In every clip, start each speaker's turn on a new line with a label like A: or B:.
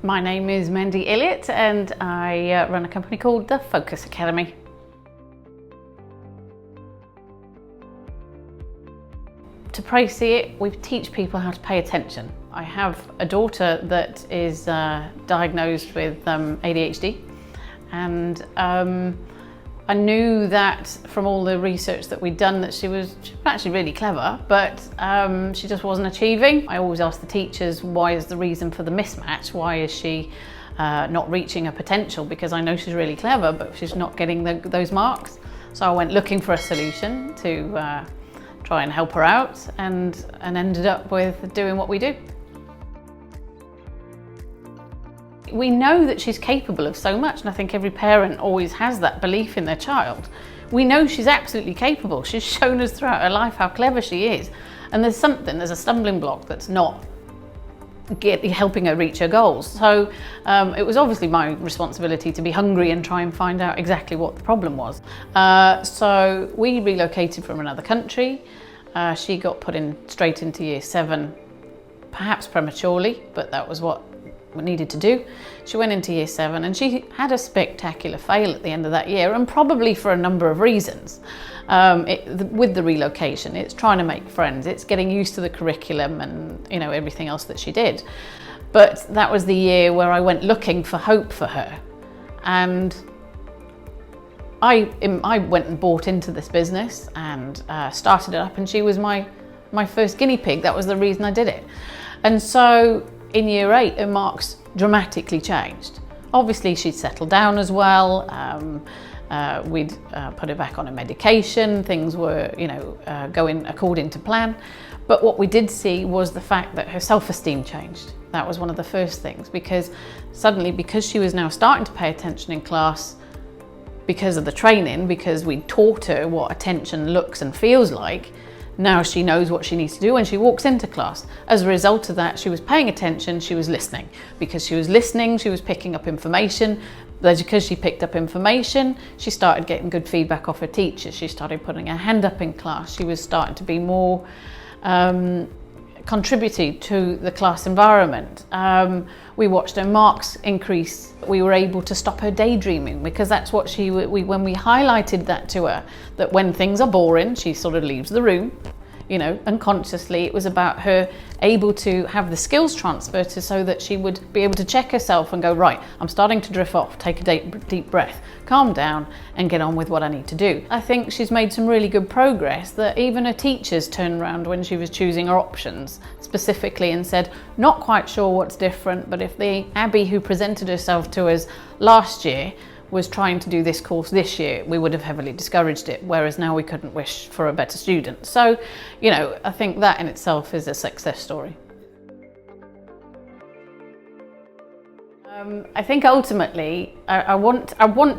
A: My name is Mandy Elliot and I run a company called the Focus Academy. To praise it, we teach people how to pay attention. I have a daughter that is diagnosed with ADHD, and I knew that from all the research that we'd done that she was actually really clever, but she just wasn't achieving. I always ask the teachers, why is the reason for the mismatch? Why is she not reaching her potential? Because I know she's really clever, but she's not getting those marks. So I went looking for a solution to try and help her out, and ended up with doing what we do. We know that she's capable of so much, and I think every parent always has that belief in their child. We know she's absolutely capable. She's shown us throughout her life how clever she is, and there's a stumbling block that's not helping her reach her goals. So it was obviously my responsibility to be hungry and try and find out exactly what the problem was. So we relocated from another country. She got put straight into year 7, perhaps prematurely, but that was what we needed to do. She went into year 7 and she had a spectacular fail at the end of that year, and probably for a number of reasons. With the relocation, it's trying to make friends, it's getting used to the curriculum and everything else that she did. But that was the year where I went looking for hope for her, and I went and bought into this business and started it up, and she was my first guinea pig. That was the reason I did it. And so in year 8, her marks dramatically changed. Obviously she'd settled down as well. We'd put her back on a medication. Things were, going according to plan. But what we did see was the fact that her self-esteem changed. That was one of the first things, because suddenly, because she was now starting to pay attention in class, because of the training, because we taught her what attention looks and feels like, now she knows what she needs to do when she walks into class. As a result of that, she was paying attention, she was listening. Because she was listening, she was picking up information. Because she picked up information, she started getting good feedback off her teachers. She started putting her hand up in class. She was starting to be more contributing to the class environment. We watched her marks increase. We were able to stop her daydreaming, because that's what when we highlighted that to her, that when things are boring, she sort of leaves the room, unconsciously. It was about her able to have the skills transfer so that she would be able to check herself and go, right, I'm starting to drift off, take a deep breath, calm down and get on with what I need to do. I think she's made some really good progress, that even her teachers turned around when she was choosing her options specifically and said, not quite sure what's different, but if the Abby who presented herself to us last year was trying to do this course this year, we would have heavily discouraged it, whereas now we couldn't wish for a better student. So, I think that in itself is a success story. I think ultimately, I want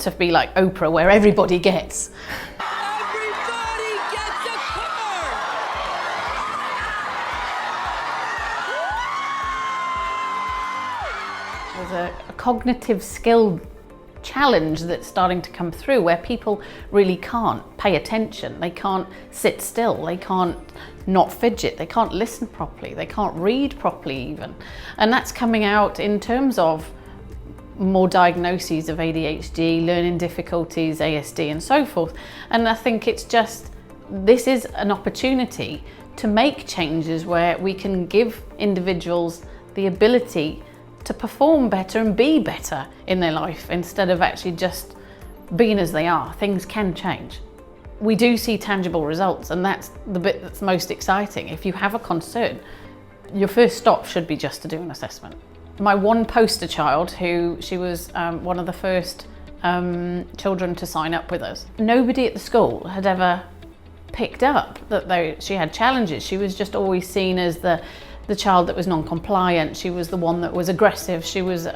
A: to be like Oprah, where everybody gets.
B: Everybody gets a car!
A: There's a cognitive skill challenge that's starting to come through, where people really can't pay attention, they can't sit still, they can't not fidget, they can't listen properly, they can't read properly even. And that's coming out in terms of more diagnoses of ADHD, learning difficulties, ASD and so forth. And I think this is an opportunity to make changes where we can give individuals the ability to perform better and be better in their life, instead of actually just being as they are. Things can change. We do see tangible results, and that's the bit that's most exciting. If you have a concern, your first stop should be just to do an assessment. My one poster child, she was one of the first children to sign up with us. Nobody at the school had ever picked up that she had challenges. She was just always seen as the child that was non-compliant. She was the one that was aggressive. She was,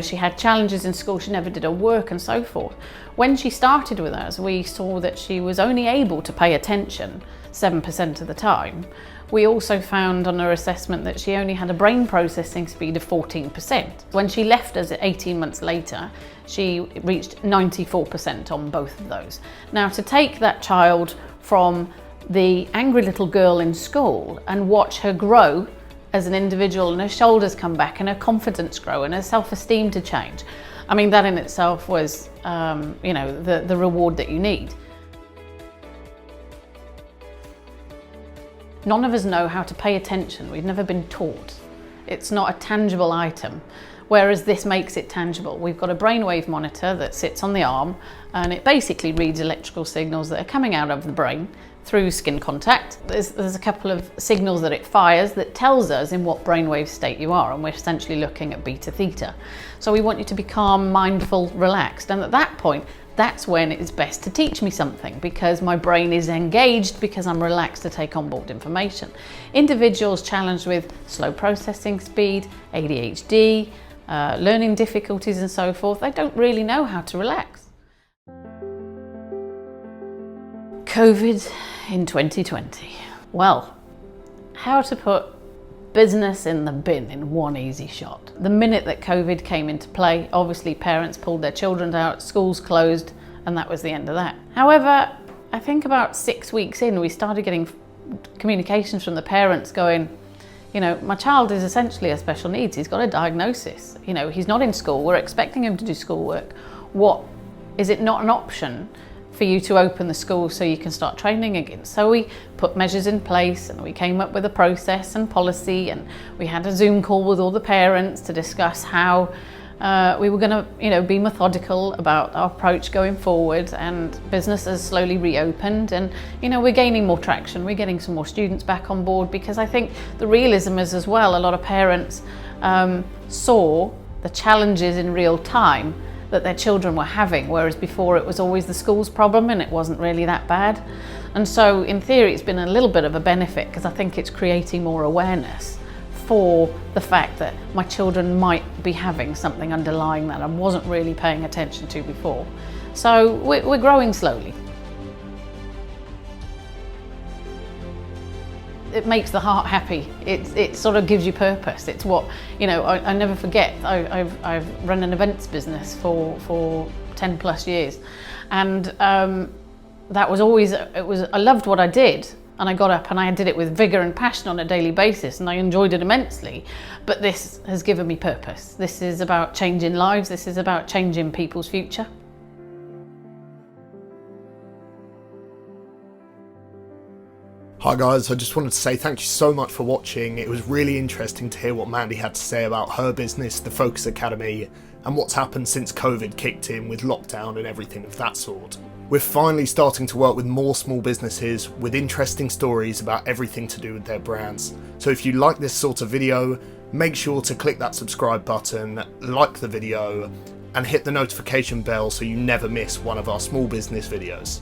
A: she had challenges in school. She never did her work and so forth. When she started with us, we saw that she was only able to pay attention 7% of the time. We also found on her assessment that she only had a brain processing speed of 14%. When she left us 18 months later, she reached 94% on both of those. Now, to take that child from the angry little girl in school and watch her grow as an individual, and her shoulders come back and her confidence grow and her self-esteem to change. I mean, that in itself was, you know, the reward that you need. None of us know how to pay attention. We've never been taught. It's not a tangible item, whereas this makes it tangible. We've got a brainwave monitor that sits on the arm, and it basically reads electrical signals that are coming out of the brain through skin contact. There's a couple of signals that it fires that tells us in what brainwave state you are, and we're essentially looking at beta theta. So we want you to be calm, mindful, relaxed, and at that point, that's when it's best to teach me something, because my brain is engaged, because I'm relaxed to take on board information. Individuals challenged with slow processing speed, ADHD, learning difficulties and so forth, they don't really know how to relax. COVID in 2020. Well, how to put business in the bin in one easy shot. The minute that COVID came into play, obviously parents pulled their children out, schools closed, and that was the end of that. However, I think about 6 weeks in, we started getting communications from the parents going, you know, my child is essentially a special needs, he's got a diagnosis, you know, he's not in school, we're expecting him to do schoolwork. What, is it not an option for you to open the school so you can start training again? So we put measures in place, and we came up with a process and policy, and we had a Zoom call with all the parents to discuss how we were going to, you know, be methodical about our approach going forward. And business has slowly reopened, and you know, we're gaining more traction, we're getting some more students back on board, because I think the realism is as well, a lot of parents saw the challenges in real time that their children were having, whereas before it was always the school's problem and it wasn't really that bad. And so in theory it's been a little bit of a benefit, because I think it's creating more awareness for the fact that my children might be having something underlying that I wasn't really paying attention to before. So we're growing slowly. It makes the heart happy. It sort of gives you purpose. It's what, you know, I never forget, I've run an events business for 10 plus years, and that was always, I loved what I did, and I got up and I did it with vigour and passion on a daily basis, and I enjoyed it immensely. But this has given me purpose. This is about changing lives, this is about changing people's future.
C: Hi guys, I just wanted to say thank you so much for watching. It was really interesting to hear what Mandy had to say about her business, the Focus Academy, and what's happened since COVID kicked in with lockdown and everything of that sort. We're finally starting to work with more small businesses with interesting stories about everything to do with their brands. So if you like this sort of video, make sure to click that subscribe button, like the video, and hit the notification bell so you never miss one of our small business videos.